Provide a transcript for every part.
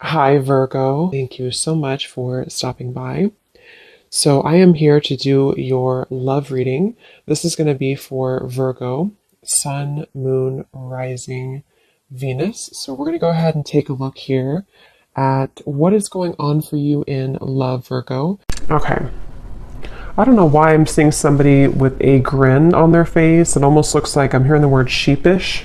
Hi, Virgo. Thank you so much for stopping by. So, I am here to do your love reading. This is going to be for Virgo, Sun, Moon, Rising, Venus. So, we're going to go ahead and take a look here at what is going on for you in love, Virgo. Okay. I don't know why I'm seeing somebody with a grin on their face. It almost looks like I'm hearing the word sheepish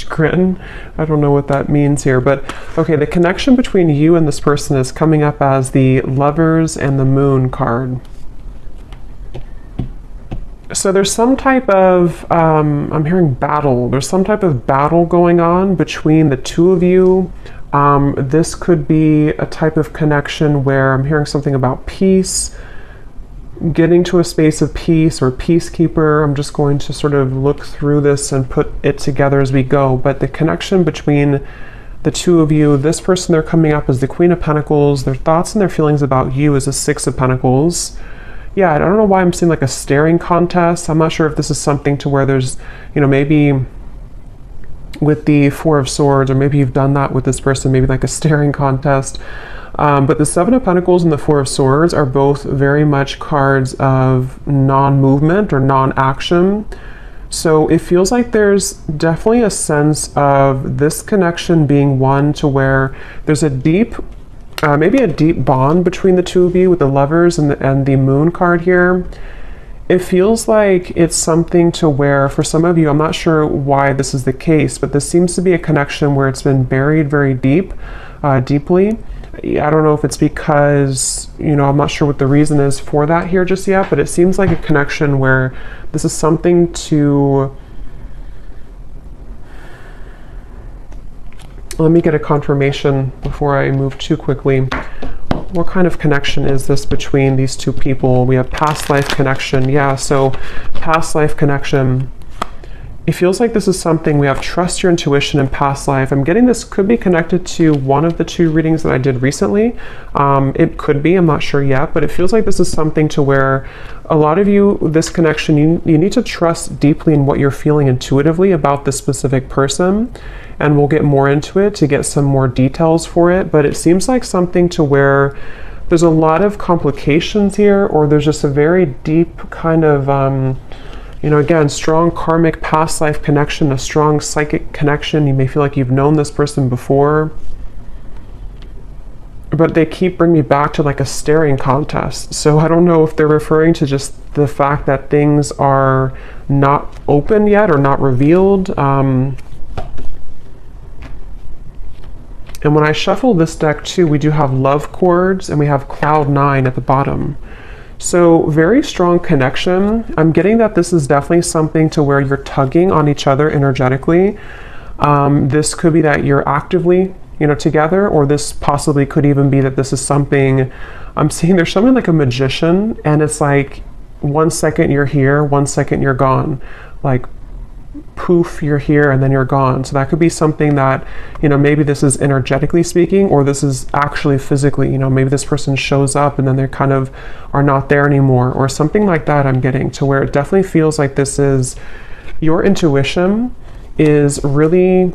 grin. I don't know what that means here, but okay, the connection between you and this person is coming up as the Lovers and the Moon card. So there's some type of, I'm hearing battle. There's some type of battle going on between the two of you. This could be a type of connection where I'm hearing something about peace, getting to a space of peace or peacekeeper. I'm just going to sort of look through this and put it together as we go. But the connection between the two of you, this person, they're coming up as the Queen of Pentacles. Their thoughts and their feelings about you is a Six of Pentacles. Yeah, I don't know why I'm seeing like a staring contest. I'm not sure if this is something to where there's, maybe with the Four of Swords, or maybe you've done that with this person, maybe like a staring contest. But the Seven of Pentacles and the Four of Swords are both very much cards of non-movement or non-action. So it feels like there's definitely a sense of this connection being one to where there's a deep, maybe a deep bond between the two of you with the Lovers and the Moon card here. It feels like it's something to where, for some of you, I'm not sure why this is the case, but this seems to be a connection where it's been buried very deeply. I don't know if it's because, I'm not sure what the reason is for that here just yet, but it seems like a connection where this is something to... Let me get a confirmation before I move too quickly. What kind of connection is this between these two people? We have past life connection. Yeah, so past life connection. It feels like this is something we have trust your intuition in past life. I'm getting this could be connected to one of the two readings that I did recently. It could be, I'm not sure yet, but it feels like this is something to where a lot of you, this connection, you need to trust deeply in what you're feeling intuitively about this specific person. And we'll get more into it to get some more details for it. But it seems like something to where there's a lot of complications here, or there's just a very deep kind of, again, strong karmic past life connection, a strong psychic connection. You may feel like you've known this person before, but they keep bringing me back to like a staring contest. So I don't know if they're referring to just the fact that things are not open yet or not revealed. And when I shuffle this deck too, we do have love chords and we have cloud 9 at the bottom. So very strong connection. I'm getting that this is definitely something to where you're tugging on each other energetically. This could be that you're actively, together, or this possibly could even be that this is something, I'm seeing there's something like a magician, and it's like 1 second you're here, 1 second you're gone. Like poof, you're here and then you're gone. So that could be something that, maybe this is energetically speaking, or this is actually physically, maybe this person shows up and then they kind of are not there anymore, or something like that. I'm getting to where it definitely feels like this is your intuition is really,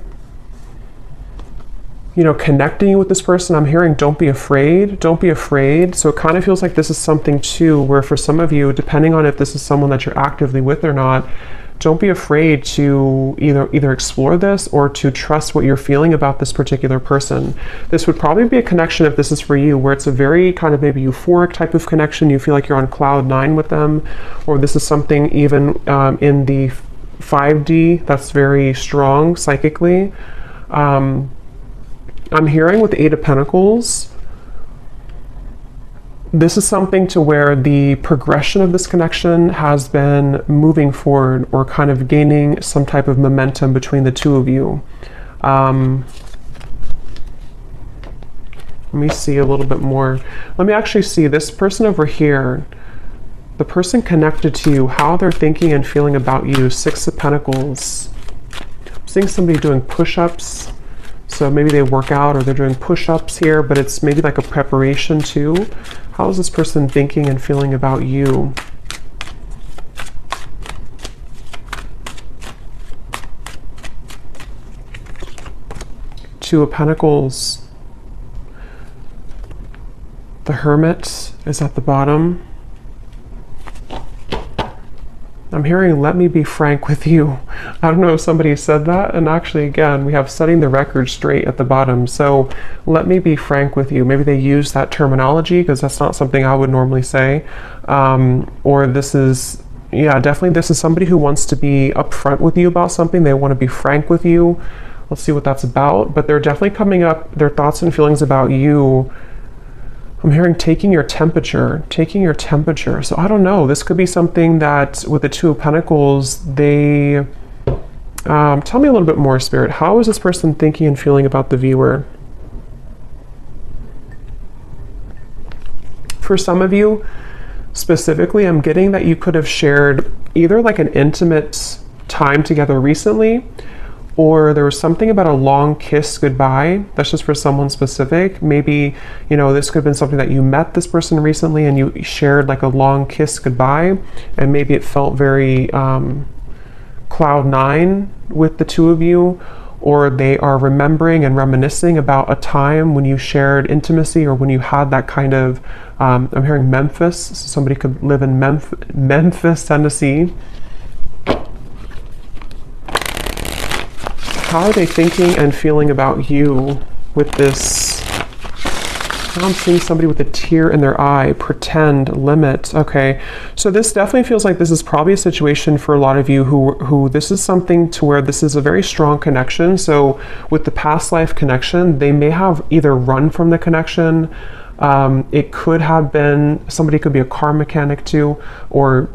connecting you with this person. I'm hearing don't be afraid, don't be afraid. So it kind of feels like this is something too where for some of you, depending on if this is someone that you're actively with or not, don't be afraid to either explore this or to trust what you're feeling about this particular person. This would probably be a connection, if this is for you, where it's a very kind of maybe euphoric type of connection. You feel like you're on cloud 9 with them, or this is something even in the 5D that's very strong psychically. I'm hearing with the Eight of Pentacles, this is something to where the progression of this connection has been moving forward, or kind of gaining some type of momentum between the two of you. Let me see a little bit more. Let me actually see this person over here, the person connected to you, how they're thinking and feeling about you. Six of Pentacles. I'm seeing somebody doing push-ups. So maybe they work out or they're doing push-ups here, but it's maybe like a preparation too. How is this person thinking and feeling about you? Two of Pentacles. The Hermit is at the bottom. I'm hearing, let me be frank with you. I don't know if somebody said that. And actually, again, we have setting the record straight at the bottom. So let me be frank with you. Maybe they use that terminology because that's not something I would normally say. Or this is, yeah, definitely this is somebody who wants to be upfront with you about something. They want to be frank with you. Let's see what that's about. But they're definitely coming up, their thoughts and feelings about you. I'm hearing taking your temperature. So I don't know. This could be something that with the Two of Pentacles, they... tell me a little bit more, Spirit. How is this person thinking and feeling about the viewer? For some of you, specifically, I'm getting that you could have shared either like an intimate time together recently, or there was something about a long kiss goodbye. That's just for someone specific. Maybe, you know, this could have been something that you met this person recently and you shared like a long kiss goodbye, and maybe it felt very cloud nine with the two of you, or they are remembering and reminiscing about a time when you shared intimacy or when you had that kind of, I'm hearing Memphis. Somebody could live in Memphis, Tennessee. How are they thinking and feeling about you with this? Now I'm seeing somebody with a tear in their eye, pretend, limit. Okay, so this definitely feels like this is probably a situation for a lot of you who this is something to where this is a very strong connection. So with the past life connection, they may have either run from the connection. It could have been, somebody could be a car mechanic too, or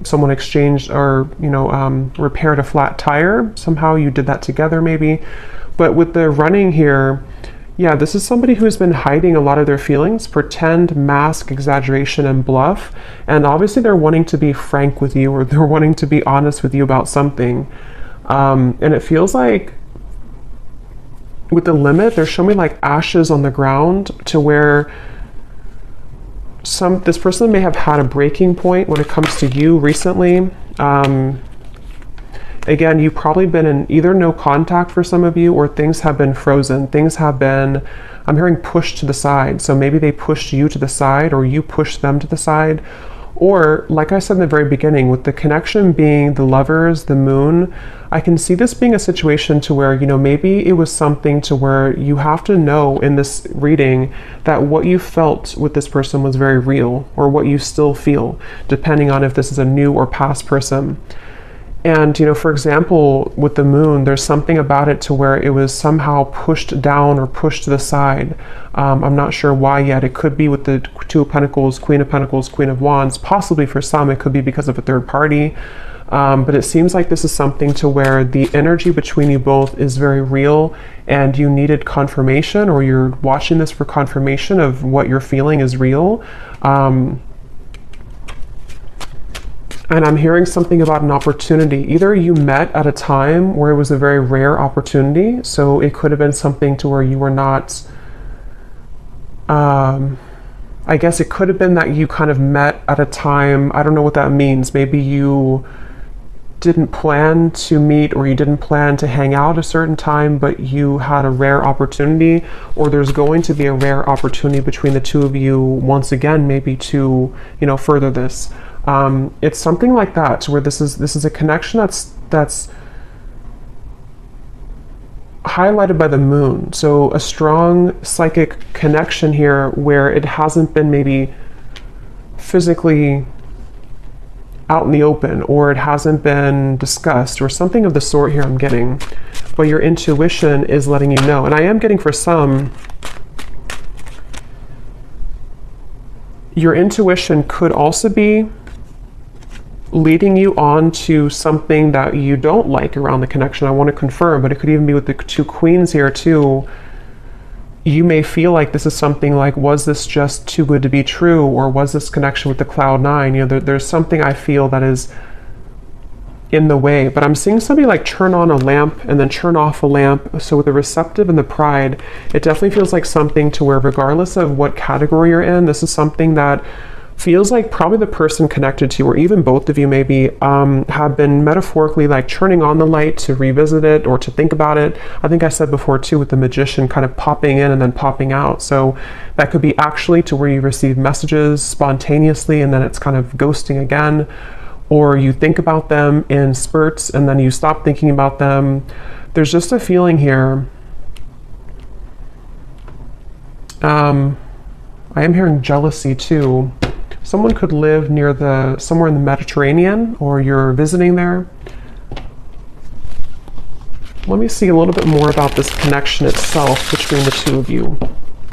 someone exchanged or, you know, repaired a flat tire. Somehow you did that together maybe. But with the running here, yeah, this is somebody who's been hiding a lot of their feelings, pretend, mask, exaggeration, and bluff. And obviously they're wanting to be frank with you, or they're wanting to be honest with you about something. And it feels like with the limit, they're showing me like ashes on the ground, to where this person may have had a breaking point when it comes to you recently. Again, you've probably been in either no contact for some of you, or things have been frozen. Things have been, I'm hearing, pushed to the side. So maybe they pushed you to the side, or you pushed them to the side. Or, like I said in the very beginning, with the connection being the Lovers, the Moon, I can see this being a situation to where, you know, maybe it was something to where you have to know in this reading that what you felt with this person was very real, or what you still feel, depending on if this is a new or past person. And, you know, for example, with the Moon, there's something about it to where it was somehow pushed down or pushed to the side. I'm not sure why yet. It could be with the Two of Pentacles, Queen of Wands. Possibly for some, it could be because of a third party. But it seems like this is something to where the energy between you both is very real, and you needed confirmation, or you're watching this for confirmation of what you're feeling is real. And I'm hearing something about an opportunity. Either you met at a time where it was a very rare opportunity. So it could have been something to where you were not, I guess it could have been that you kind of met at a time, I don't know what that means. Maybe you didn't plan to meet, or you didn't plan to hang out a certain time, but you had a rare opportunity, or there's going to be a rare opportunity between the two of you once again, maybe to, you know, further this. It's something like that, where this is a connection that's highlighted by the Moon. So a strong psychic connection here, where it hasn't been maybe physically out in the open, or it hasn't been discussed, or something of the sort here I'm getting, but your intuition is letting you know. And I am getting, for some, your intuition could also be leading you on to something that you don't like around the connection. I want to confirm, but it could even be with the two queens here too. You may feel like this is something like, was this just too good to be true? Or was this connection with the cloud nine? You know, there's something I feel that is in the way, but I'm seeing somebody like turn on a lamp and then turn off a lamp. So with the receptive and the pride, it definitely feels like something to where, regardless of what category you're in, this is something that feels like probably the person connected to you, or even both of you maybe, have been metaphorically like turning on the light to revisit it or to think about it. I think I said before too, with the Magician kind of popping in and then popping out. So that could be actually to where you receive messages spontaneously and then it's kind of ghosting again, or you think about them in spurts and then you stop thinking about them. There's just a feeling here. I am hearing jealousy too. Someone could live near somewhere in the Mediterranean, or you're visiting there. Let me see a little bit more about this connection itself between the two of you.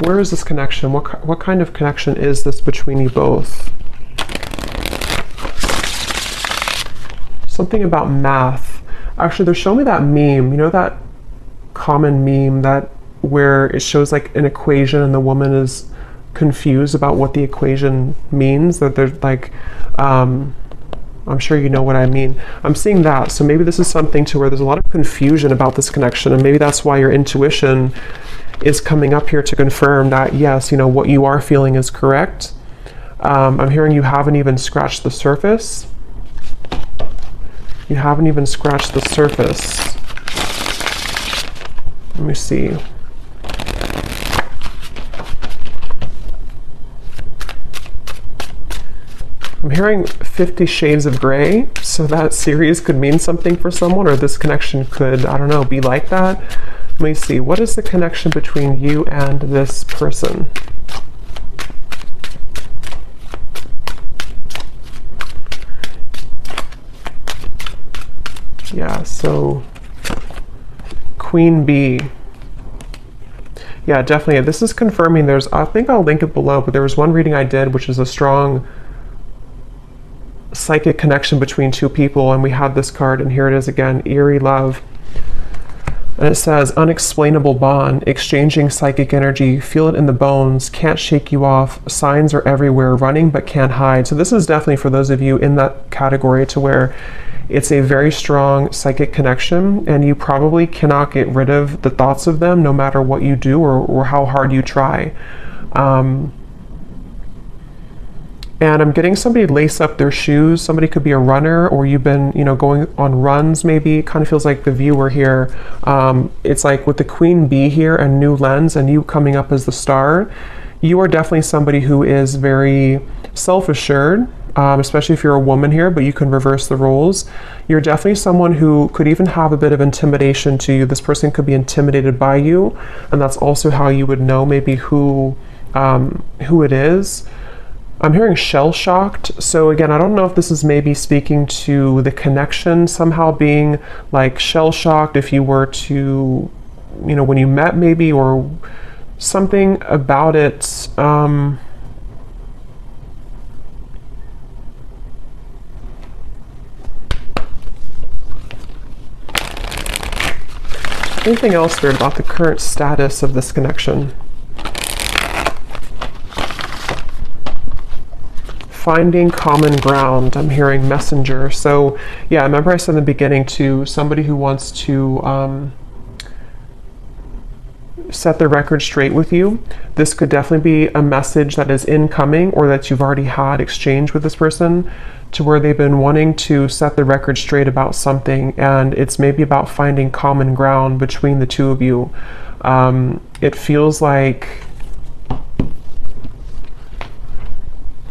Where is this connection? What kind of connection is this between you both? Something about math. Actually, they're showing me that meme. You know that common meme that where it shows like an equation and the woman is confused about what the equation means, that they're like, I'm sure you know what I mean. I'm seeing that. So maybe this is something to where there's a lot of confusion about this connection, and maybe that's why your intuition is coming up here to confirm that, yes, you know, what you are feeling is correct. I'm hearing you haven't even scratched the surface. You haven't even scratched the surface. Let me see. I'm hearing 50 Shades of Grey, so that series could mean something for someone, or this connection could, I don't know, be like that. Let me see, what is the connection between you and this person? Yeah, so Queen Bee. Yeah, definitely. This is confirming I think I'll link it below, but there was one reading I did, which is a strong psychic connection between two people, and we had this card, and here it is again, Eerie Love. And it says, unexplainable bond, exchanging psychic energy, feel it in the bones, can't shake you off, signs are everywhere, running but can't hide. So this is definitely for those of you in that category to where it's a very strong psychic connection, and you probably cannot get rid of the thoughts of them no matter what you do or how hard you try. And I'm getting somebody lace up their shoes. Somebody could be a runner, or you've been, you know, going on runs maybe. It kind of feels like the viewer here. It's like with the Queen Bee here and New Lens and you coming up as the star, you are definitely somebody who is very self-assured, especially if you're a woman here, but you can reverse the roles. You're definitely someone who could even have a bit of intimidation to you. This person could be intimidated by you, and that's also how you would know maybe who it is. I'm hearing shell-shocked. So again, I don't know if this is maybe speaking to the connection somehow being like shell-shocked if you were to, you know, when you met maybe, or something about it. Anything else weird about the current status of this connection? Finding common ground. I'm hearing messenger. So yeah, remember I said in the beginning to somebody who wants to set the record straight with you. This could definitely be a message that is incoming, or that you've already had exchange with this person, to where they've been wanting to set the record straight about something, and it's maybe about finding common ground between the two of you. It feels like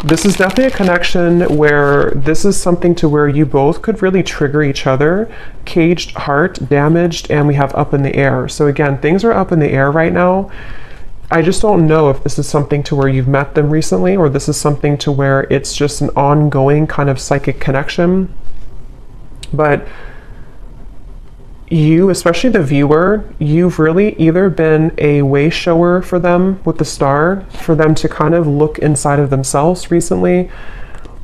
this is definitely a connection where this is something to where you both could really trigger each other. Caged heart, damaged, and we have up in the air. So again, things are up in the air right now. I just don't know if this is something to where you've met them recently, or this is something to where it's just an ongoing kind of psychic connection. But you, especially the viewer, you've really either been a way shower for them with the star, for them to kind of look inside of themselves recently,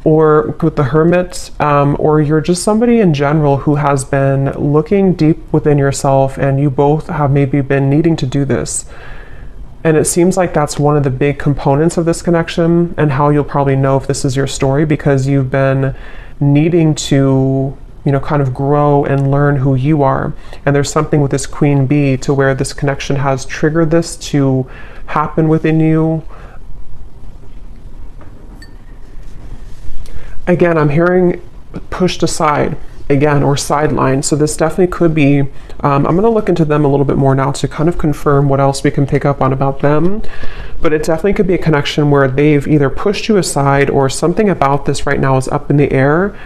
or with the Hermit, or you're just somebody in general who has been looking deep within yourself, and you both have maybe been needing to do this. And it seems like that's one of the big components of this connection, and how you'll probably know if this is your story, because you've been needing to, you know, kind of grow and learn who you are. And there's something with this Queen Bee to where this connection has triggered this to happen within you. again, I'm hearing pushed aside again, or sidelined. So this definitely could be, I'm going to look into them a little bit more now to kind of confirm what else we can pick up on about them. But it definitely could be a connection where they've either pushed you aside, or something about this right now is up in the air.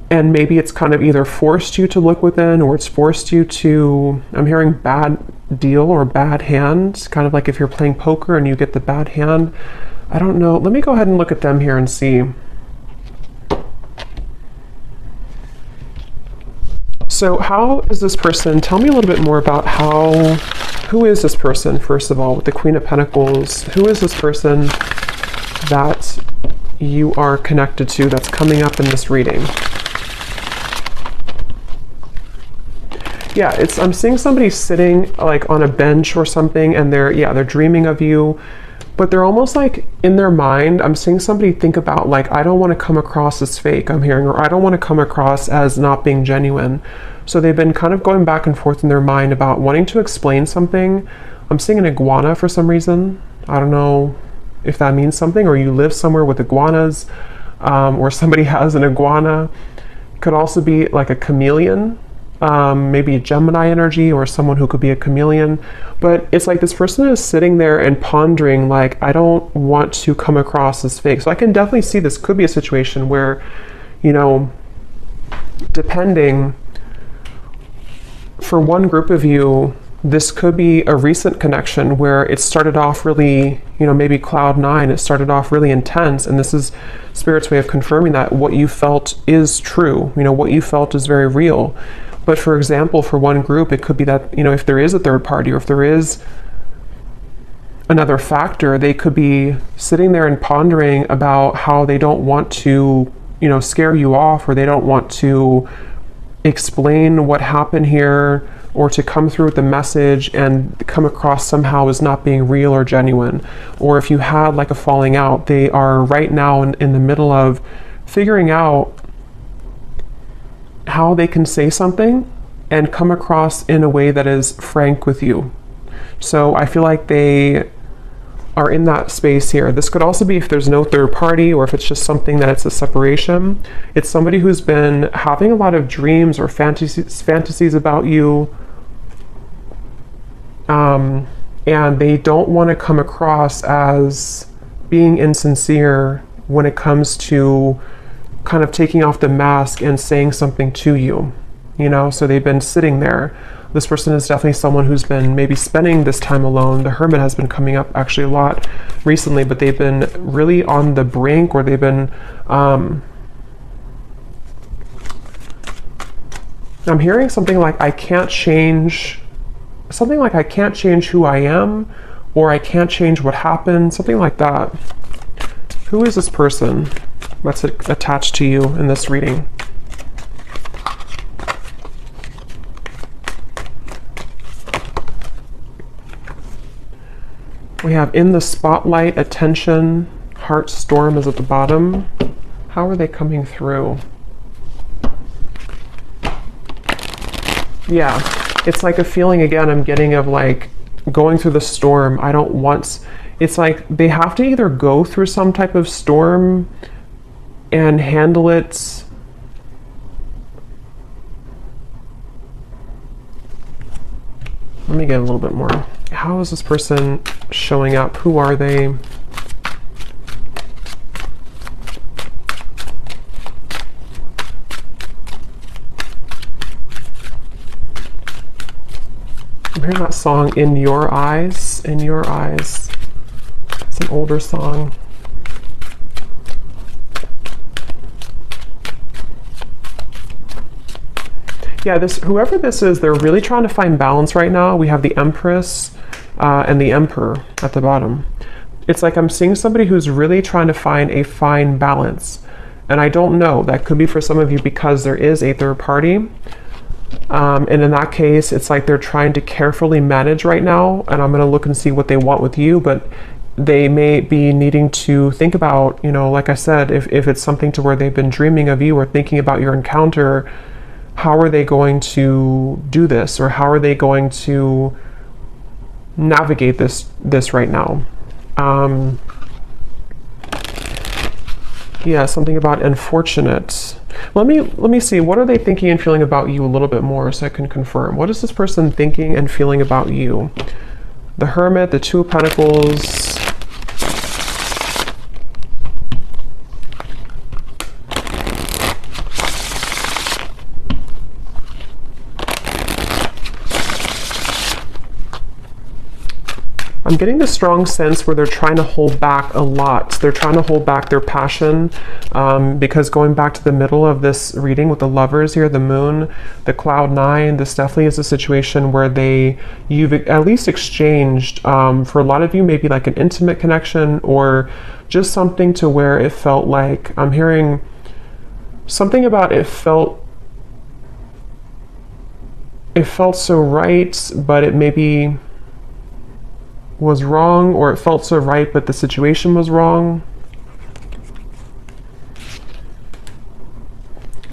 And maybe it's kind of either forced you to look within, or it's forced you to, I'm hearing bad deal or bad hand, kind of like if you're playing poker and you get the bad hand. I don't know. Let me go ahead and look at them here and see. So how is this person, tell me a little bit more about who is this person, first of all, with the Queen of Pentacles? Who is this person that you are connected to that's coming up in this reading? Yeah, I'm seeing somebody sitting like on a bench or something, and they're dreaming of you, but they're almost like in their mind, I'm seeing somebody think about like, I don't want to come across as fake, I'm hearing, or I don't want to come across as not being genuine. So they've been kind of going back and forth in their mind about wanting to explain something. I'm seeing an iguana for some reason. I don't know if that means something, or you live somewhere with iguanas, or somebody has an iguana. Could also be like a chameleon. Maybe a Gemini energy, or someone who could be a chameleon. But it's like this person is sitting there and pondering like, I don't want to come across as fake. So I can definitely see this could be a situation where, you know, depending, for one group of you, this could be a recent connection where it started off really, you know, maybe cloud nine, it started off really intense, and this is Spirit's way of confirming that what you felt is true, you know, what you felt is very real. But for example, for one group, it could be that, you know, if there is a third party, or if there is another factor, they could be sitting there and pondering about how they don't want to, you know, scare you off, or they don't want to explain what happened here, or to come through with the message and come across somehow as not being real or genuine. Or if you had like a falling out, they are right now in the middle of figuring out how they can say something and come across in a way that is frank with you. So I feel like they are in that space here. This could also be if there's no third party, or if it's just something that it's a separation. It's somebody who's been having a lot of dreams or fantasies about you, and they don't want to come across as being insincere when it comes to kind of taking off the mask and saying something to you, you know. So they've been sitting there. This person is definitely someone who's been maybe spending this time alone. The Hermit has been coming up actually a lot recently, but they've been really on the brink, or they've been, I'm hearing something like, I can't change who I am, or I can't change what happened, something like that. Who is this person that's attached to you in this reading? We have in the spotlight, attention, heart storm is at the bottom. How are they coming through? Yeah, it's like a feeling again I'm getting of like going through the storm. I don't want, it's like they have to either go through some type of storm and handle it. Let me get a little bit more. How is this person showing up? Who are they? I'm hearing that song, In Your Eyes, In Your Eyes. It's an older song. Yeah, whoever this is, they're really trying to find balance right now. We have the Empress and the Emperor at the bottom. It's like I'm seeing somebody who's really trying to find a fine balance. And I don't know, that could be for some of you because there is a third party. And in that case, it's like they're trying to carefully manage right now. And I'm going to look and see what they want with you. But they may be needing to think about, you know, like I said, if it's something to where they've been dreaming of you or thinking about your encounter, how are they going to do this, or how are they going to navigate this right now? Yeah, something about unfortunate. Let me see. What are they thinking and feeling about you a little bit more so I can confirm. What is this person thinking and feeling about you? The Hermit, the Two of Pentacles. I'm getting the strong sense where they're trying to hold back a lot. They're trying to hold back their passion because going back to the middle of this reading with the Lovers here, the Moon, the Cloud 9, this definitely is a situation where you've at least exchanged, for a lot of you, maybe like an intimate connection or just something to where it felt like, I'm hearing something about it felt so right, but it maybe was wrong, or it felt so right but the situation was wrong.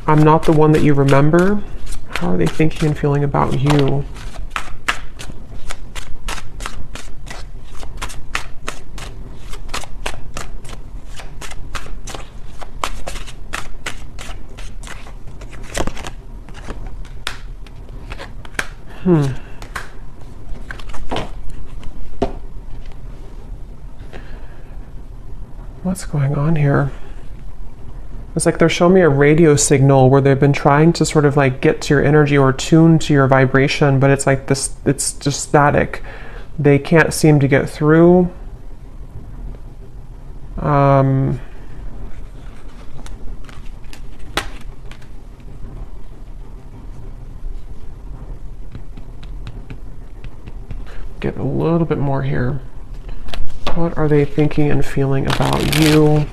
I'm not the one that you remember. How are they thinking and feeling about you? What's going on here? It's like they're showing me a radio signal where they've been trying to sort of like get to your energy or tune to your vibration, but it's like this, it's just static. They can't seem to get through. Get a little bit more here. What are they thinking and feeling about you?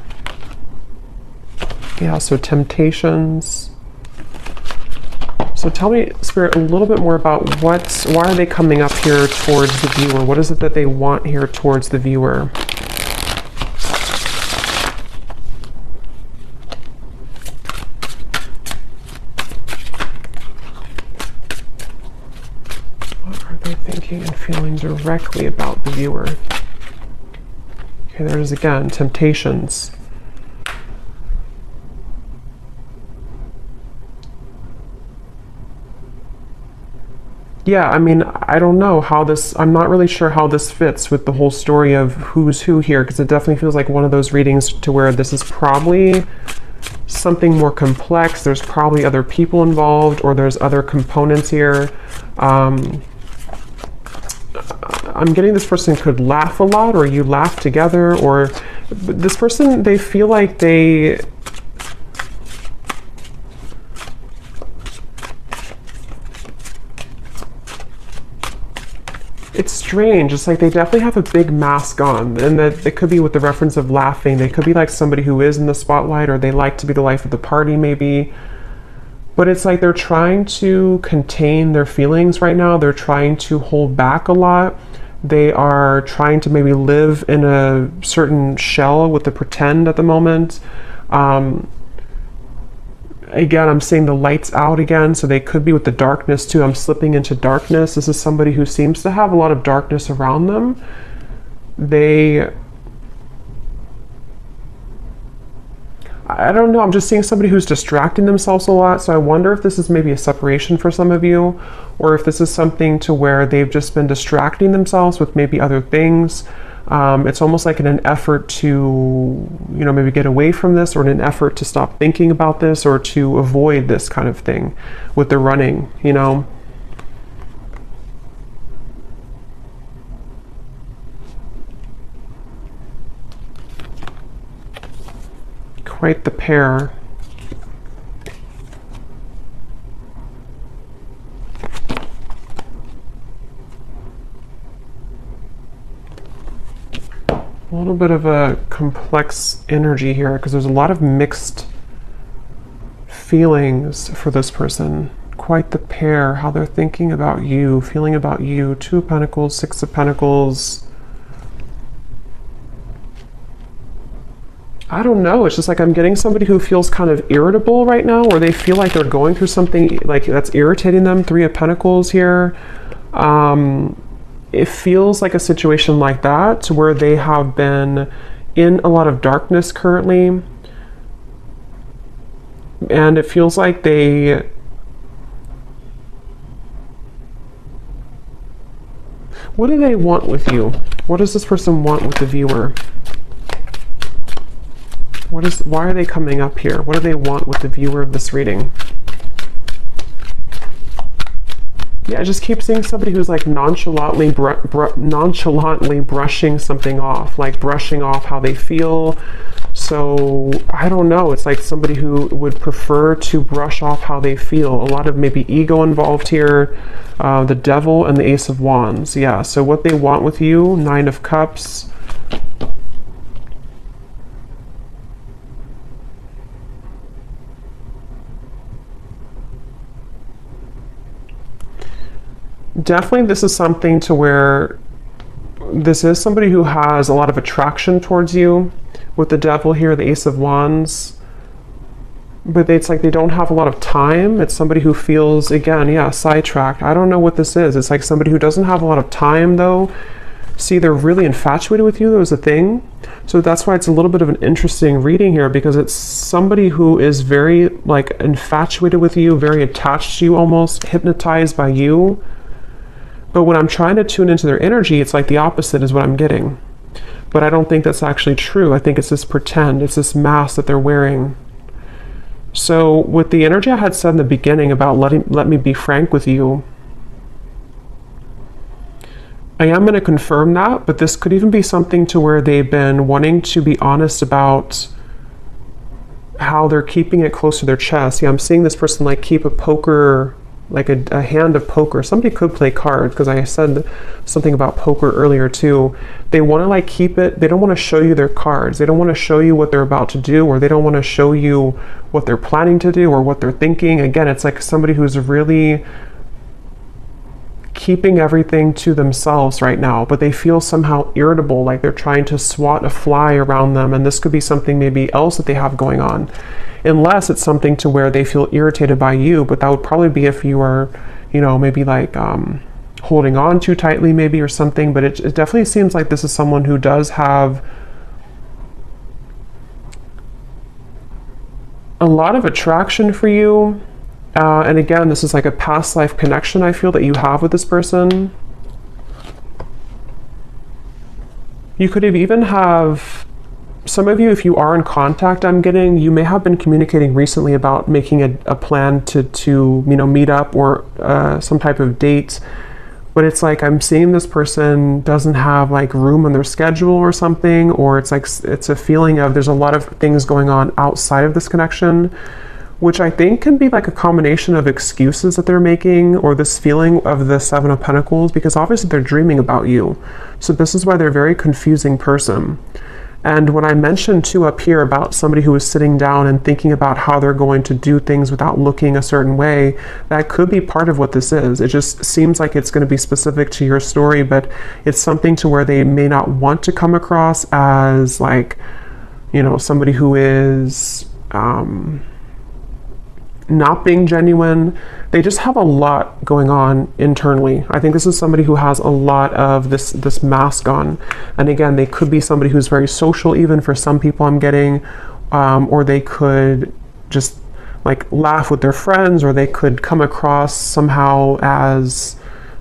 Yeah, so temptations. So tell me, Spirit, a little bit more about why are they coming up here towards the viewer? What is it that they want here towards the viewer? What are they thinking and feeling directly about the viewer? Okay, there's again, temptations. Yeah, I mean, I don't know how this, I'm not really sure how this fits with the whole story of who's who here, because it definitely feels like one of those readings to where this is probably something more complex. There's probably other people involved, or there's other components here. I'm getting this person could laugh a lot, or you laugh together, or this person, they feel like it's strange. It's like they definitely have a big mask on, and that it could be with the reference of laughing. They could be like somebody who is in the spotlight, or they like to be the life of the party maybe. But it's like they're trying to contain their feelings right now. They're trying to hold back a lot. They are trying to maybe live in a certain shell with the pretend at the moment. Again, I'm seeing the lights out again, so they could be with the darkness too. I'm slipping into darkness. This is somebody who seems to have a lot of darkness around them. I don't know, I'm just seeing somebody who's distracting themselves a lot, so I wonder if this is maybe a separation for some of you, or if this is something to where they've just been distracting themselves with maybe other things. It's almost like in an effort to, you know, maybe get away from this, or in an effort to stop thinking about this, or to avoid this kind of thing with the running, you know. Quite the pair. A little bit of a complex energy here, because there's a lot of mixed feelings for this person. Quite the pair, how they're thinking about you, feeling about you. Two of Pentacles, Six of Pentacles. I don't know, it's just like I'm getting somebody who feels kind of irritable right now, or they feel like they're going through something like that's irritating them. Three of Pentacles here. It feels like a situation like that, where they have been in a lot of darkness currently. And it feels like what do they want with you? What does this person want with the viewer? Why are they coming up here? What do they want with the viewer of this reading? Yeah, I just keep seeing somebody who's like nonchalantly brushing something off, like brushing off how they feel. So I don't know, it's like somebody who would prefer to brush off how they feel. A lot of maybe ego involved here. The Devil and the Ace of Wands. Yeah, so what they want with you, Nine of Cups. Definitely this is something to where this is somebody who has a lot of attraction towards you with the Devil here, the Ace of Wands. But it's like they don't have a lot of time. It's somebody who feels, again, yeah, sidetracked. I don't know what this is. It's like somebody who doesn't have a lot of time though. See, they're really infatuated with you. That was a thing. So that's why it's a little bit of an interesting reading here, because it's somebody who is very like infatuated with you, very attached to you, almost hypnotized by you. But when I'm trying to tune into their energy, it's like the opposite is what I'm getting. But I don't think that's actually true. I think it's this pretend, it's this mask that they're wearing. So with the energy I had said in the beginning about let me be frank with you, I am going to confirm that, but this could even be something to where they've been wanting to be honest about how they're keeping it close to their chest. Yeah, I'm seeing this person like keep a poker, like a hand of poker. Somebody could play cards, because I said something about poker earlier too. They want to like keep it, they don't want to show you their cards. They don't want to show you what they're about to do, or they don't want to show you what they're planning to do or what they're thinking. Again, it's like somebody who's really keeping everything to themselves right now, but they feel somehow irritable, like they're trying to swat a fly around them. And this could be something maybe else that they have going on. Unless it's something to where they feel irritated by you, but that would probably be if you are, you know, maybe like holding on too tightly maybe or something. But it definitely seems like this is someone who does have a lot of attraction for you. And again, this is like a past life connection I feel that you have with this person. You could even have, some of you, if you are in contact, I'm getting, you may have been communicating recently about making a plan to you know, meet up or some type of date. But it's like I'm seeing this person doesn't have like room on their schedule or something, or it's like it's a feeling of there's a lot of things going on outside of this connection, which I think can be like a combination of excuses that they're making, or this feeling of the Seven of Pentacles, because obviously they're dreaming about you. So this is why they're a very confusing person. And when I mentioned too up here about somebody who is sitting down and thinking about how they're going to do things without looking a certain way, that could be part of what this is. It just seems like it's going to be specific to your story, but it's something to where they may not want to come across as like, you know, somebody who is not being genuine. They just have a lot going on internally. I think this is somebody who has a lot of this mask on. And again, they could be somebody who's very social, even for some people I'm getting, or they could just like laugh with their friends, or they could come across somehow as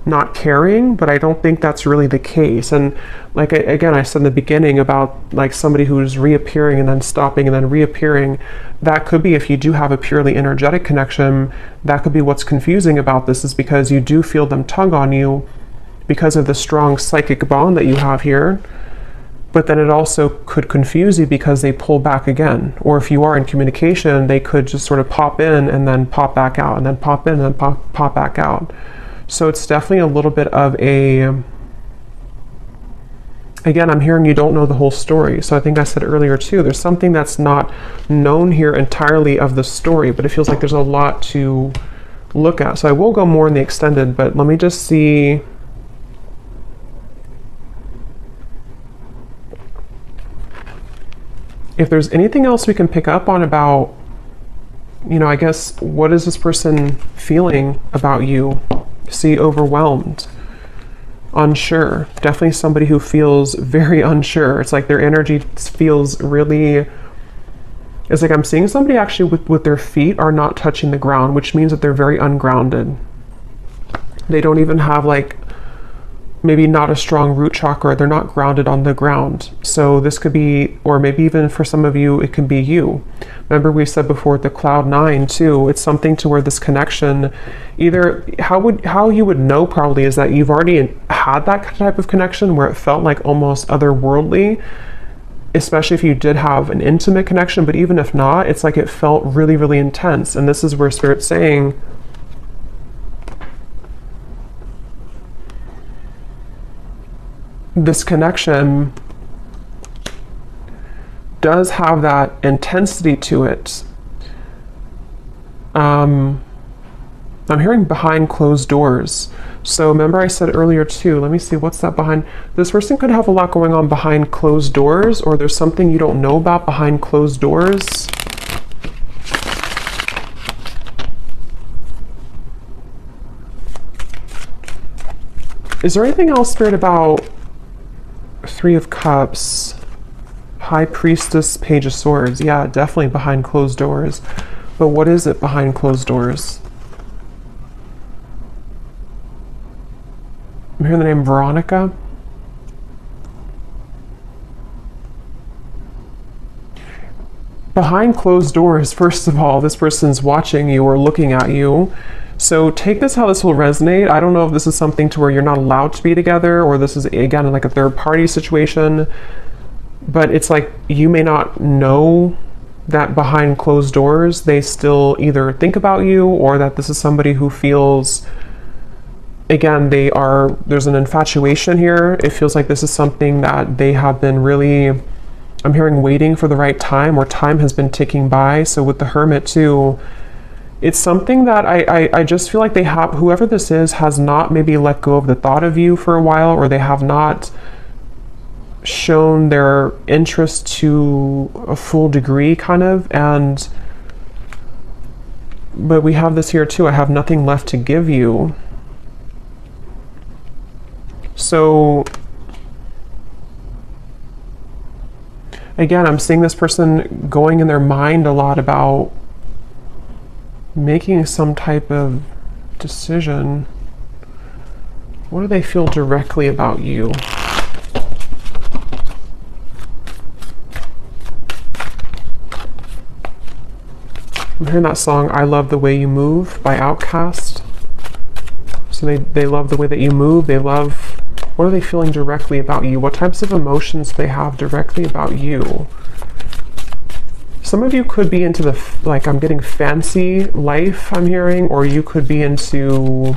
not caring, but I don't think that's really the case. And like again, I said in the beginning about like somebody who's reappearing and then stopping and then reappearing. That could be, if you do have a purely energetic connection, that could be what's confusing about this, is because you do feel them tug on you because of the strong psychic bond that you have here. But then it also could confuse you because they pull back again. Or if you are in communication, they could just sort of pop in and then pop back out, and then pop in and then pop back out. So it's definitely a little bit of a, again, I'm hearing you don't know the whole story. So I think I said earlier too, there's something that's not known here entirely of the story, but it feels like there's a lot to look at. So I will go more in the extended, but let me just see. If there's anything else we can pick up on about, you know, I guess, what is this person feeling about you? See, overwhelmed, unsure. Definitely somebody who feels very unsure. It's like their energy feels really It's like I'm seeing somebody actually with their feet are not touching the ground, which means that they're very ungrounded. They don't even have like maybe not a strong root chakra. They're not grounded on the ground. So this could be, or maybe even for some of you, it can be you. Remember we said before the cloud 9 too, it's something to where this connection, either how you would know probably is that you've already had that type of connection where it felt like almost otherworldly, especially if you did have an intimate connection, but even if not, it's like it felt really, really intense. And this is where Spirit's saying, this connection does have that intensity to it. I'm hearing behind closed doors. So remember I said earlier too, let me see, what's that behind? This person could have a lot going on behind closed doors, or there's something you don't know about behind closed doors. Is there anything else, Spirit, about Three of Cups, High Priestess, Page of Swords? Yeah, definitely behind closed doors. But what is it behind closed doors? I'm hearing the name Veronica. Behind closed doors, first of all, this person's watching you or looking at you. So take this how this will resonate. I don't know if this is something to where you're not allowed to be together, or this is, again, like a third party situation. But it's like you may not know that behind closed doors, they still either think about you, or that this is somebody who feels, again, there's an infatuation here. It feels like this is something that they have been really, I'm hearing waiting for the right time, or time has been ticking by. So with the Hermit too, it's something that I just feel like they have, whoever this is has not maybe let go of the thought of you for a while, or they have not shown their interest to a full degree kind of. But we have this here too, I have nothing left to give you. So again, I'm seeing this person going in their mind a lot about making some type of decision. What do they feel directly about you? I'm hearing that song, I Love the Way You Move by Outkast. So they love the way that you move. They love, what are they feeling directly about you? What types of emotions they have directly about you? Some of you could be into the, like, I'm getting fancy life, I'm hearing, or you could be into,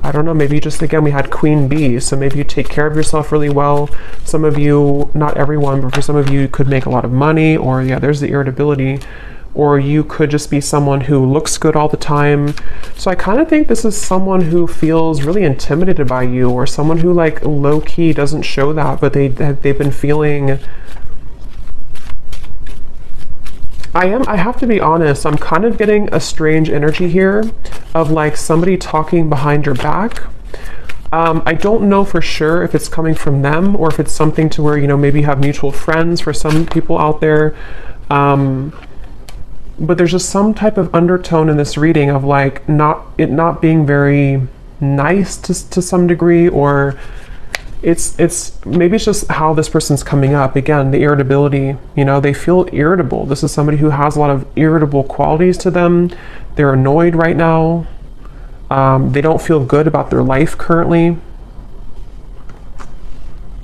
I don't know, maybe just, again, we had Queen Bee, so maybe you take care of yourself really well. Some of you, not everyone, but for some of you, you could make a lot of money, or yeah, there's the irritability. Or you could just be someone who looks good all the time. So I kind of think this is someone who feels really intimidated by you, or someone who like low-key doesn't show that, but they've been feeling, I have to be honest, I'm kind of getting a strange energy here of like somebody talking behind your back. I don't know for sure if it's coming from them, or if it's something to where, you know, maybe you have mutual friends for some people out there. But there's just some type of undertone in this reading of like not being very nice to some degree, or it's maybe it's just how this person's coming up. Again, the irritability, you know, they feel irritable. This is somebody who has a lot of irritable qualities to them. They're annoyed right now. They don't feel good about their life currently.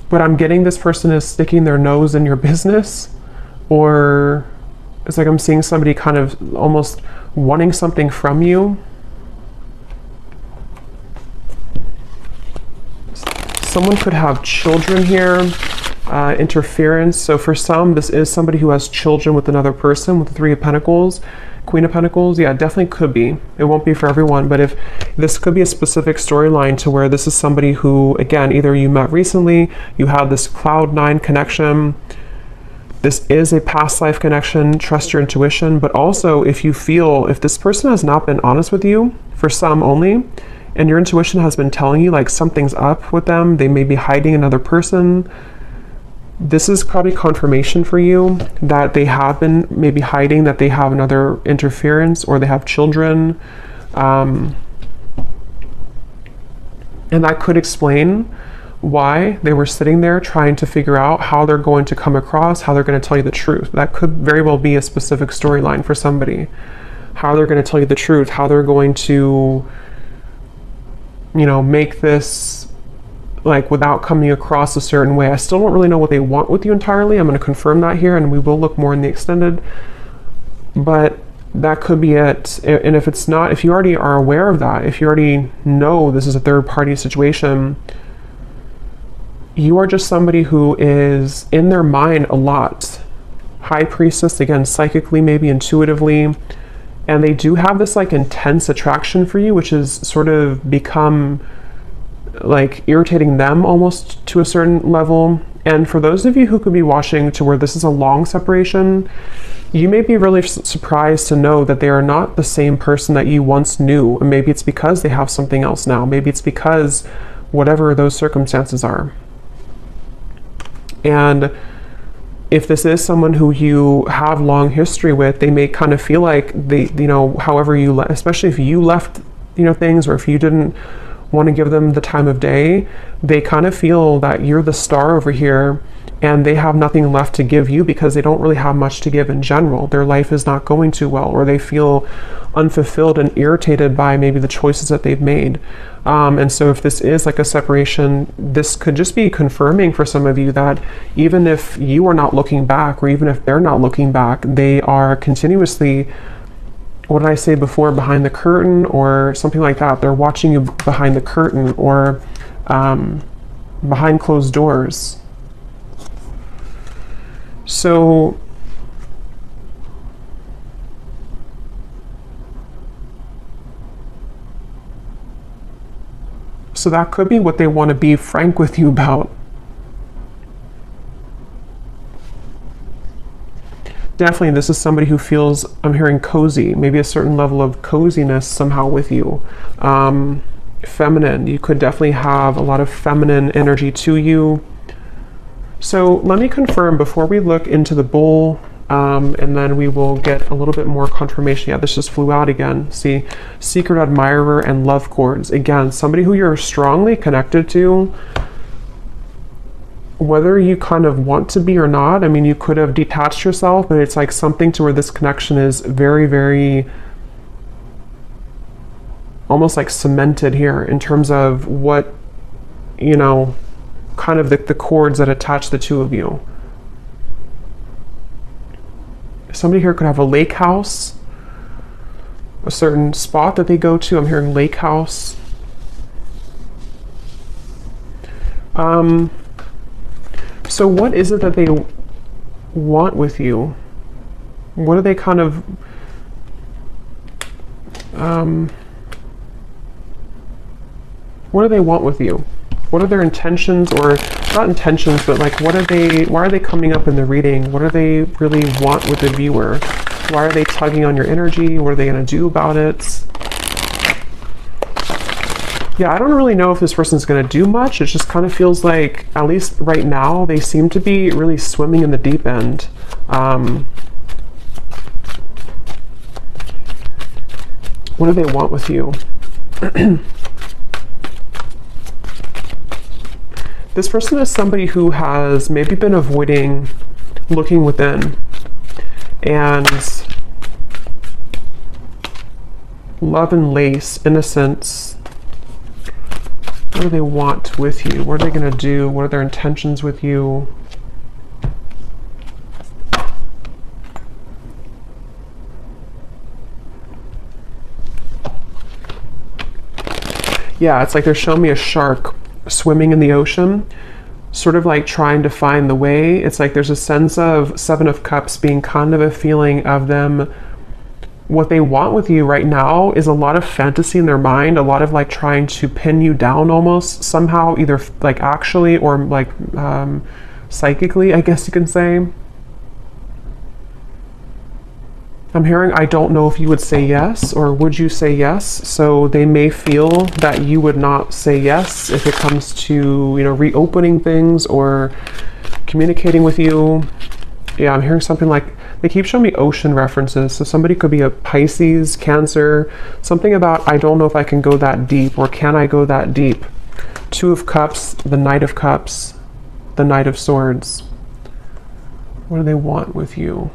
But I'm getting this person is sticking their nose in your business, or it's like I'm seeing somebody kind of almost wanting something from you. Someone could have children here, interference. So for some, this is somebody who has children with another person, with the Three of Pentacles, Queen of Pentacles. Yeah, it definitely could be. It won't be for everyone, but if this could be a specific storyline to where this is somebody who, again, either you met recently, you had this Cloud 9 connection. This is a past life connection, trust your intuition, but also if this person has not been honest with you, for some only, and your intuition has been telling you like something's up with them, they may be hiding another person, This is probably confirmation for you that they have been maybe hiding, that they have another interference, or they have children. And that could explain why they were sitting there trying to figure out how they're going to come across, how they're going to tell you the truth. That could very well be a specific storyline for somebody. How they're going to tell you the truth, how they're going to, you know, make this like without coming across a certain way. I still don't really know what they want with you entirely. I'm going to confirm that here, and we will look more in the extended. But that could be it. And if it's not, if you already are aware of that, if you already know this is a third party situation, you are just somebody who is in their mind a lot. High priestess, again, psychically, maybe intuitively. And they do have this like intense attraction for you, which has sort of become like irritating them almost to a certain level. And for those of you who could be watching to where this is a long separation, you may be really surprised to know that they are not the same person that you once knew. And maybe it's because they have something else now. Maybe it's because whatever those circumstances are. And if this is someone who you have long history with, they may kind of feel like they, you know, however you, especially if you left, you know, things, or if you didn't want to give them the time of day, they kind of feel that you're the star over here and they have nothing left to give you because they don't really have much to give in general. Their life is not going too well, or they feel unfulfilled and irritated by maybe the choices that they've made. And so if this is like a separation, this could just be confirming for some of you that even if you are not looking back, or even if they're not looking back, they are continuously, what did I say before, behind the curtain or something like that. They're watching you behind the curtain, or behind closed doors. So that could be what they want to be frank with you about. Definitely, this is somebody who feels, I'm hearing cozy, maybe a certain level of coziness somehow with you. Feminine, you could definitely have a lot of feminine energy to you. So let me confirm before we look into the bull, and then we will get a little bit more confirmation. Yeah, this just flew out again. See, secret admirer and love cords. Again, somebody who you're strongly connected to, whether you kind of want to be or not. I mean, you could have detached yourself, but it's like something to where this connection is very, very almost like cemented here in terms of what, you know, kind of the cords that attach the two of you. Somebody here could have a lake house, a certain spot that they go to. I'm hearing lake house. So what is it that they want with you? What are they kind of, what do they want with you? What are their intentions, or not intentions, but like what are they, why are they coming up in the reading? What do they really want with the viewer? Why are they tugging on your energy? What are they going to do about it? Yeah, I don't really know if this person's going to do much. It just kind of feels like, at least right now, they seem to be really swimming in the deep end. What do they want with you? This person is somebody who has maybe been avoiding looking within, and love and lace, innocence. What do they want with you? What are they going to do? What are their intentions with you? Yeah, it's like they're showing me a shark swimming in the ocean, sort of like trying to find the way. It's like there's a sense of Seven of Cups being kind of a feeling of them. What they want with you right now is a lot of fantasy in their mind, a lot of like trying to pin you down almost somehow, either like actually or like psychically, I guess you can say. I'm hearing, I don't know if you would say yes, or would you say yes? So they may feel that you would not say yes if it comes to, you know, reopening things or communicating with you. Yeah, I'm hearing something like, they keep showing me ocean references. So somebody could be a Pisces, Cancer, something about, I don't know if I can go that deep, or can I go that deep? Two of Cups, the Knight of Cups, the Knight of Swords. What do they want with you?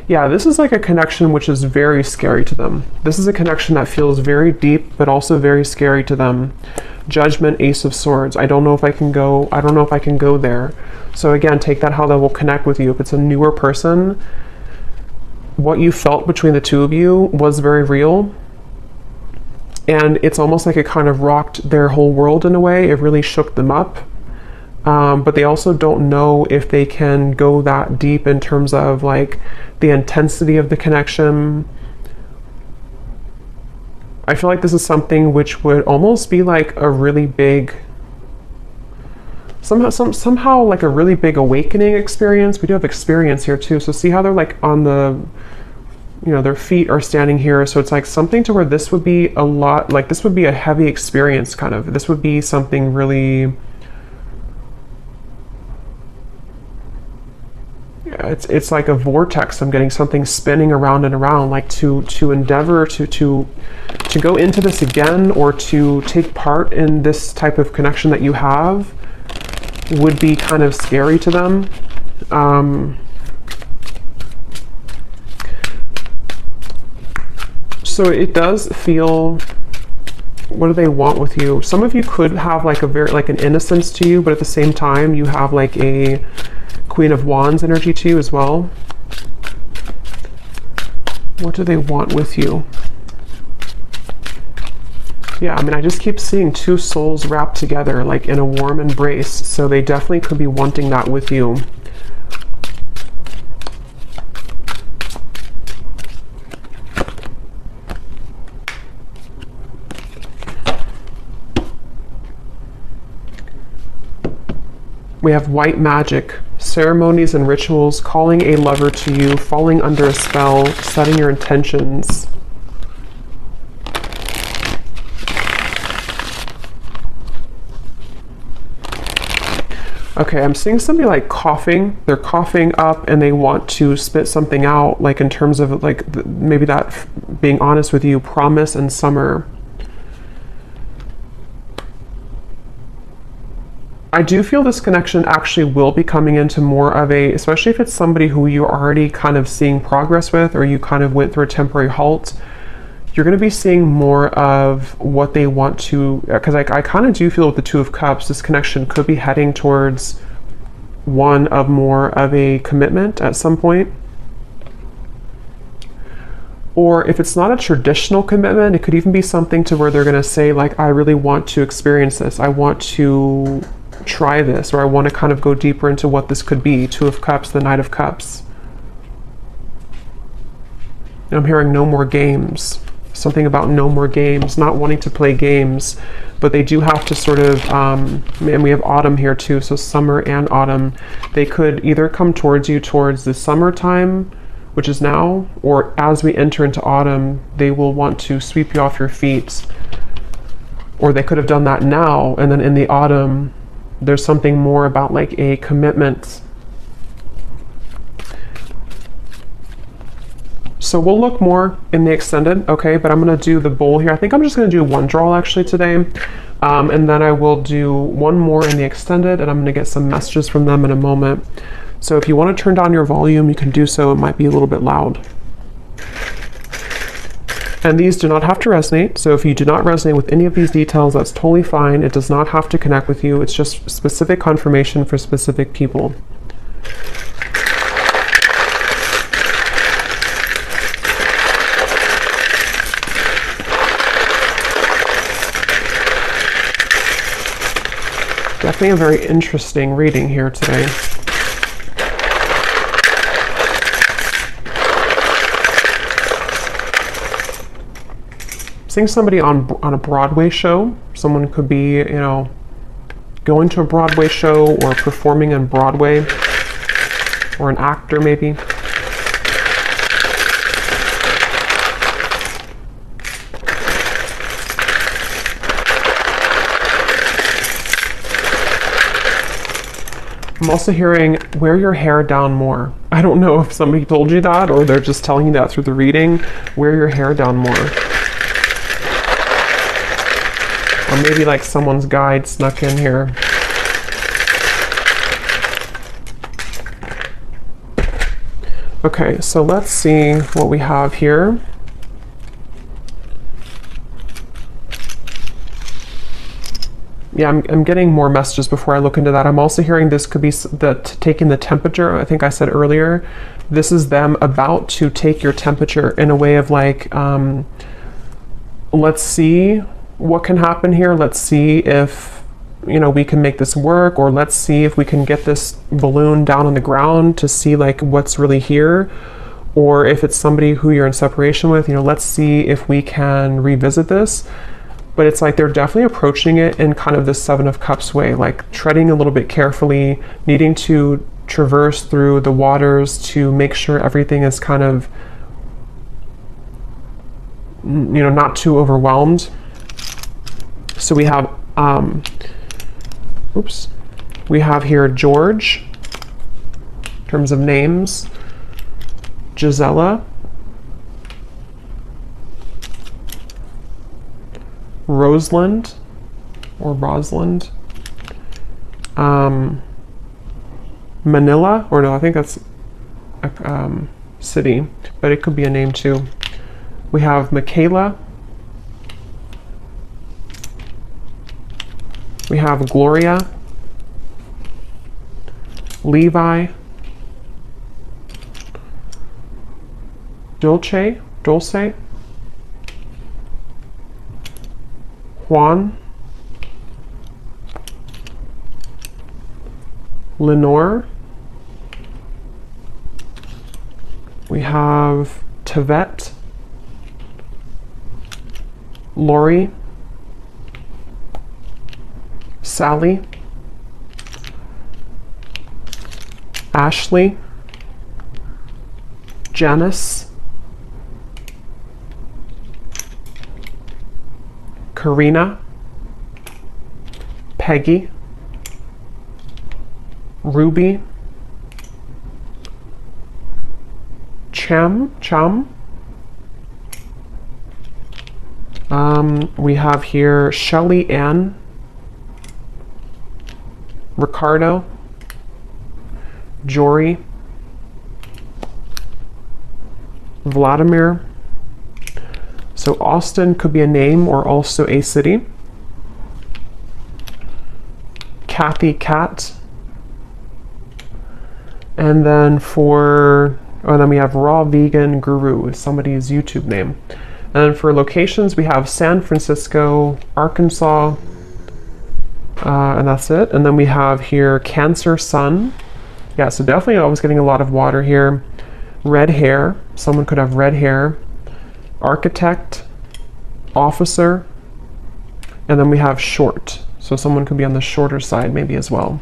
Yeah, this is like a connection which is very scary to them. This is a connection that feels very deep, but also very scary to them. Judgment, Ace of Swords. I don't know if I can go, I don't know if I can go there. So again, take that how that will connect with you. If it's a newer person, what you felt between the two of you was very real. And it's almost like it kind of rocked their whole world in a way. It really shook them up. But they also don't know if they can go that deep in terms of like the intensity of the connection. I feel like this is something which would almost be like a really big, somehow like a really big awakening experience. We do have experience here too. So see how they're like on the, you know, their feet are standing here. So it's like something to where this would be a lot, like this would be a heavy experience kind of. This would be something really, it's like a vortex. I'm getting something spinning around and around, like to endeavor to go into this again, or to take part in this type of connection that you have would be kind of scary to them. So it does feel, what do they want with you? Some of you could have like a very, like an innocence to you, but at the same time you have like a Queen of Wands energy to you as well. What do they want with you? Yeah, I mean, I just keep seeing two souls wrapped together, like in a warm embrace. So they definitely could be wanting that with you. We have white magic, ceremonies and rituals, calling a lover to you, falling under a spell, setting your intentions. Okay, I'm seeing somebody like coughing. They're coughing up and they want to spit something out, like in terms of like maybe that, being honest with you, promise and summer. I do feel this connection actually will be coming into more of a, especially if it's somebody who you're already kind of seeing progress with, or you kind of went through a temporary halt, you're going to be seeing more of what they want to, because I kind of do feel with the Two of Cups, this connection could be heading towards one of more of a commitment at some point. Or if it's not a traditional commitment, it could even be something to where they're going to say like, I really want to experience this. I want to try this, or I want to kind of go deeper into what this could be. Two of Cups, the Knight of Cups. I'm hearing no more games. Something about no more games, not wanting to play games, but they do have to sort of, and we have autumn here too, so summer and autumn. They could either come towards you towards the summertime, which is now, or as we enter into autumn, they will want to sweep you off your feet. Or they could have done that now, and then in the autumn, there's something more about like a commitment. So we'll look more in the extended, okay, but I'm going to do the bowl here. I think I'm just going to do one draw actually today, and then I will do one more in the extended, and I'm going to get some messages from them in a moment. So if you want to turn down your volume, you can do so. It might be a little bit loud. And these do not have to resonate, so if you do not resonate with any of these details, that's totally fine. It does not have to connect with you. It's just specific confirmation for specific people. Definitely a very interesting reading here today. Seeing somebody on a Broadway show. Someone could be, you know, going to a Broadway show or performing on Broadway, or an actor maybe. I'm also hearing wear your hair down more. I don't know if somebody told you that or they're just telling you that through the reading. Wear your hair down more. Or maybe like someone's guide snuck in here. Okay, so let's see what we have here. Yeah, I'm getting more messages before I look into that. I'm also hearing this could be taking the temperature. I think I said earlier, this is them about to take your temperature in a way of like, let's see what can happen here. Let's see if, you know, we can make this work, or let's see if we can get this balloon down on the ground to see like what's really here. Or if it's somebody who you're in separation with, you know, let's see if we can revisit this. But it's like they're definitely approaching it in kind of the Seven of Cups way, like treading a little bit carefully, needing to traverse through the waters to make sure everything is kind of, you know, not too overwhelmed. So we have, we have here George, in terms of names, Gisela, Rosalind, or Rosalind, Manila, or no, I think that's a city, but it could be a name too. We have Michaela. We have Gloria, Levi, Dulce, Juan, Lenore. We have Tavette, Lori, Sally, Ashley, Janice, Karina, Peggy, Ruby, Chum. We have here Shelly Ann, Ricardo, Jory, Vladimir. So Austin could be a name or also a city. Kathy Cat. And then then we have Raw Vegan Guru, is somebody's YouTube name. And then for locations, we have San Francisco, Arkansas, and that's it. And then we have here Cancer Sun. Yeah, so definitely I was getting a lot of water here. Red hair, someone could have red hair. Architect, officer, and then we have short. So someone could be on the shorter side maybe as well.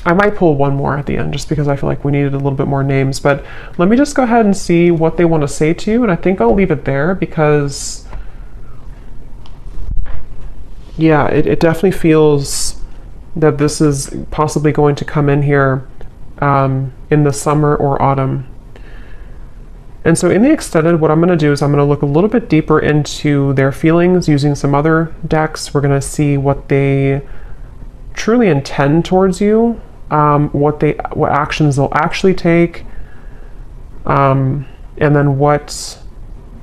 I might pull one more at the end just because I feel like we needed a little bit more names, but let me just go ahead and see what they want to say to you, and I think I'll leave it there because, yeah, it definitely feels that this is possibly going to come in here in the summer or autumn. And so in the extended, what I'm going to do is I'm going to look a little bit deeper into their feelings using some other decks. We're going to see what they truly intend towards you, what actions they'll actually take, and then what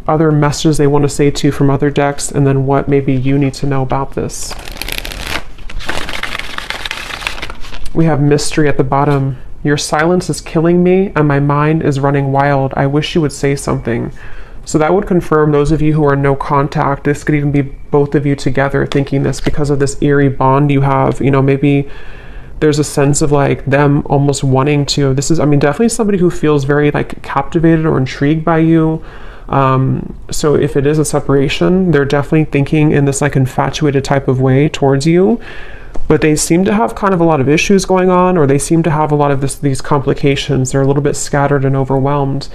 other messages they want to say to you from other decks, and then what maybe you need to know about this. We have mystery at the bottom. Your silence is killing me and my mind is running wild. I wish you would say something. So that would confirm those of you who are no contact. This could even be both of you together thinking this because of this eerie bond you have. You know, maybe there's a sense of like them almost wanting to, this is, I mean, definitely somebody who feels very like captivated or intrigued by you. So if it is a separation, they're definitely thinking in this like infatuated type of way towards you. but they seem to have kind of a lot of issues going on, or they seem to have a lot of these complications. They're a little bit scattered and overwhelmed.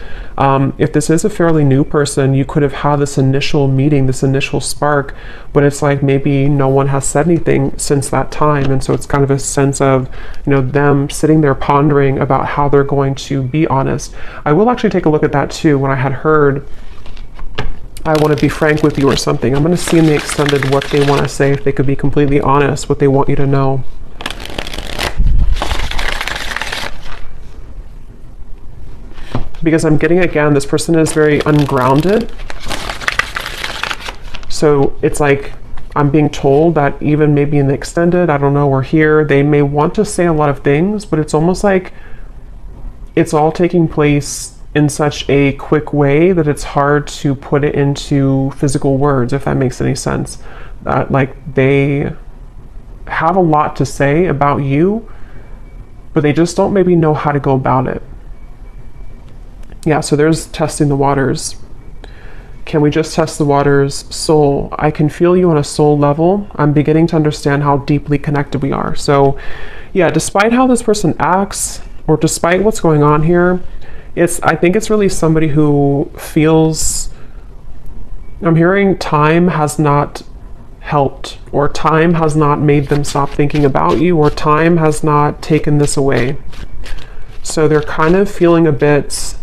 If this is a fairly new person, you could have had this initial meeting, this initial spark, but it's like maybe no one has said anything since that time. And so it's kind of a sense of, you know, them sitting there pondering about how they're going to be honest. I will actually take a look at that too. When I had heard, I want to be frank with you or something, I'm going to see in the extended what they want to say, if they could be completely honest, what they want you to know. Because I'm getting, again, this person is very ungrounded. So it's like I'm being told that even maybe in the extended, I don't know, or here, they may want to say a lot of things, but it's almost like it's all taking place in such a quick way that it's hard to put it into physical words, if that makes any sense. Like they have a lot to say about you, but they just don't maybe know how to go about it. Yeah, so there's testing the waters. Can we just test the waters? Soul. I can feel you on a soul level. I'm beginning to understand how deeply connected we are. So yeah, despite how this person acts, or despite what's going on here, I think it's really somebody who feels, I'm hearing time has not helped, or time has not made them stop thinking about you, or time has not taken this away. So they're kind of feeling a bit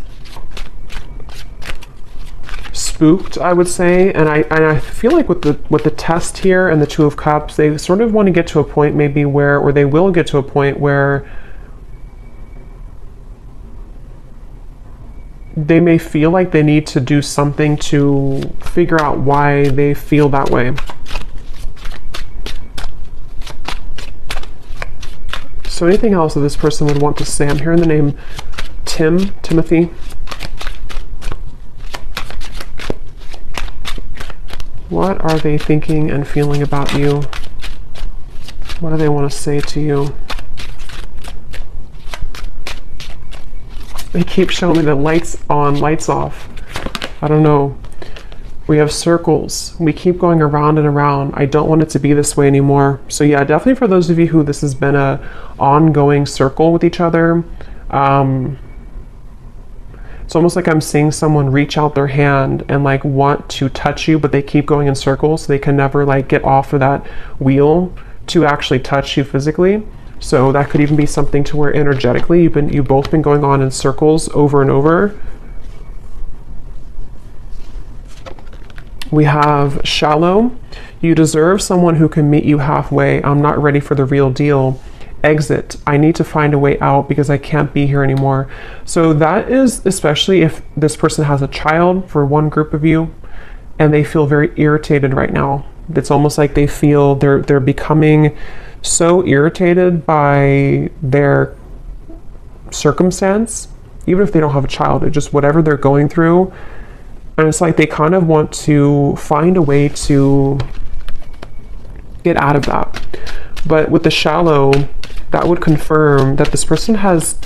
spooked, I would say. And I feel like with the test here and the Two of Cups, they sort of want to get to a point maybe where, or they will get to a point where they may feel like they need to do something to figure out why they feel that way. So anything else that this person would want to say? I'm hearing the name Timothy. What are they thinking and feeling about you? What do they want to say to you? They keep showing me the lights on, lights off. I don't know. We have circles. We keep going around and around. I don't want it to be this way anymore. So yeah, definitely for those of you who this has been a ongoing circle with each other, it's almost like I'm seeing someone reach out their hand and like want to touch you, but they keep going in circles. So they can never like get off of that wheel to actually touch you physically. So that could even be something to where energetically you've both been going on in circles over and over. We have shallow. You deserve someone who can meet you halfway. I'm not ready for the real deal. Exit. I need to find a way out because I can't be here anymore. So that is especially if this person has a child, for one group of you, and they feel very irritated right now. It's almost like they feel they're becoming so irritated by their circumstance, even if they don't have a child, it's just whatever they're going through. And it's like they kind of want to find a way to get out of that. But with the shallow, that would confirm that this person has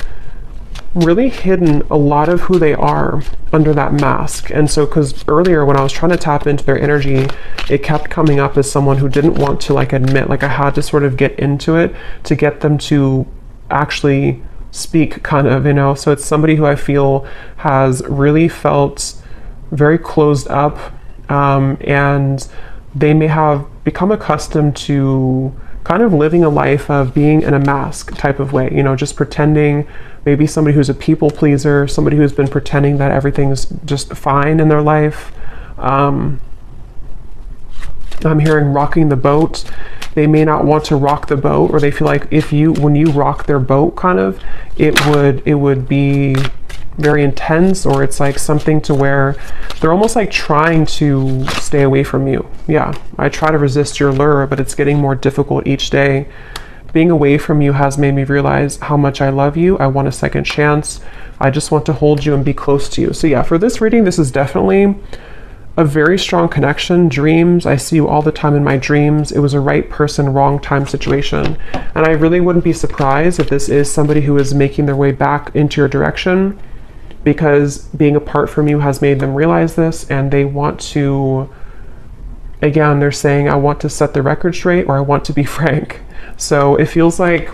really hidden a lot of who they are under that mask. And so, because earlier when I was trying to tap into their energy, it kept coming up as someone who didn't want to like admit, like I had to sort of get into it to get them to actually speak, kind of, you know. So it's somebody who I feel has really felt very closed up, and they may have become accustomed to kind of living a life of being in a mask type of way, you know, just pretending. Maybe somebody who's a people pleaser, somebody who's been pretending that everything's just fine in their life. I'm hearing rocking the boat. They may not want to rock the boat, or they feel like when you rock their boat, kind of, it would be very intense, or it's like something to where they're almost like trying to stay away from you. Yeah, I try to resist your lure, but it's getting more difficult each day. Being away from you has made me realize how much I love you. I want a second chance. I just want to hold you and be close to you. So yeah, for this reading, this is definitely a very strong connection. Dreams, I see you all the time in my dreams. It was a right person, wrong time situation. And I really wouldn't be surprised if this is somebody who is making their way back into your direction, because being apart from you has made them realize this, and they want to, again, they're saying, I want to set the record straight, or I want to be frank. So it feels like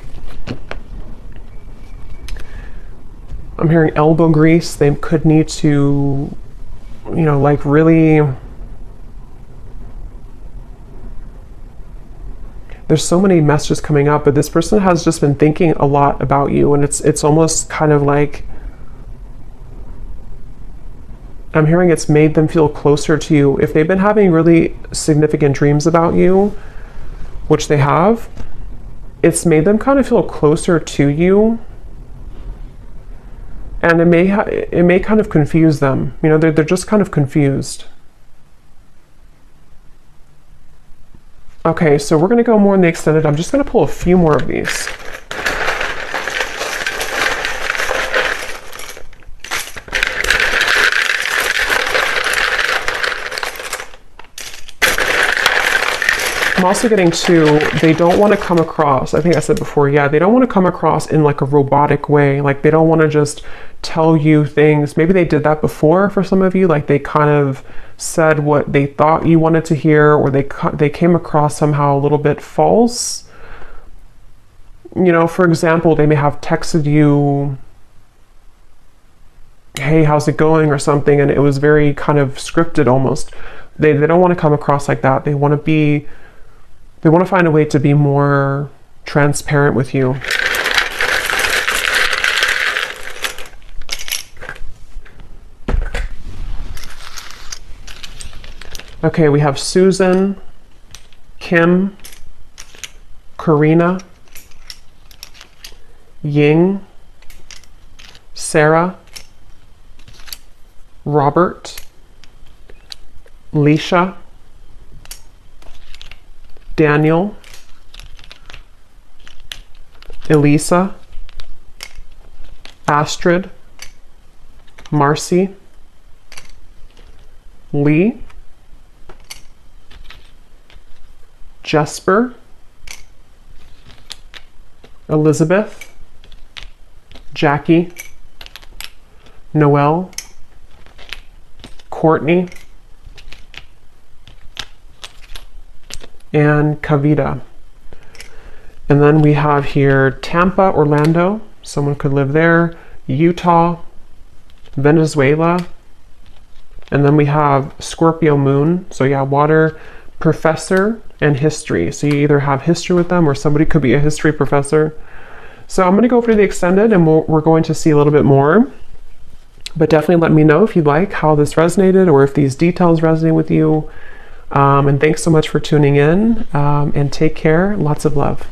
I'm hearing elbow grease. They could need to, you know, like really, there's so many messages coming up, but this person has just been thinking a lot about you, and it's almost kind of like, I'm hearing it's made them feel closer to you. If they've been having really significant dreams about you, which they have, it's made them kind of feel closer to you. And it may kind of confuse them. You know, they're just kind of confused. Okay, so we're going to go more in the extended. I'm just going to pull a few more of these. I'm also getting to, they don't want to come across, I think I said before, yeah, they don't want to come across in like a robotic way. Like they don't want to just tell you things. Maybe they did that before for some of you. Like they kind of said what they thought you wanted to hear, or they came across somehow a little bit false. You know, for example, they may have texted you, hey, how's it going, or something, and it was very kind of scripted almost. They don't want to come across like that. They want to find a way to be more transparent with you. Okay, we have Susan, Kim, Karina, Ying, Sarah, Robert, Leisha, Daniel, Elisa, Astrid, Marcy, Lee, Jesper, Elizabeth, Jackie, Noelle, Courtney, and Kavita. And then we have here Tampa, Orlando, someone could live there, Utah, Venezuela, and then we have Scorpio moon, so yeah, water, professor, and history. So you either have history with them, or somebody could be a history professor. So I'm going to go over the extended, and we're going to see a little bit more. But definitely let me know if you like how this resonated, or if these details resonate with you. And thanks so much for tuning in, and take care. Lots of love.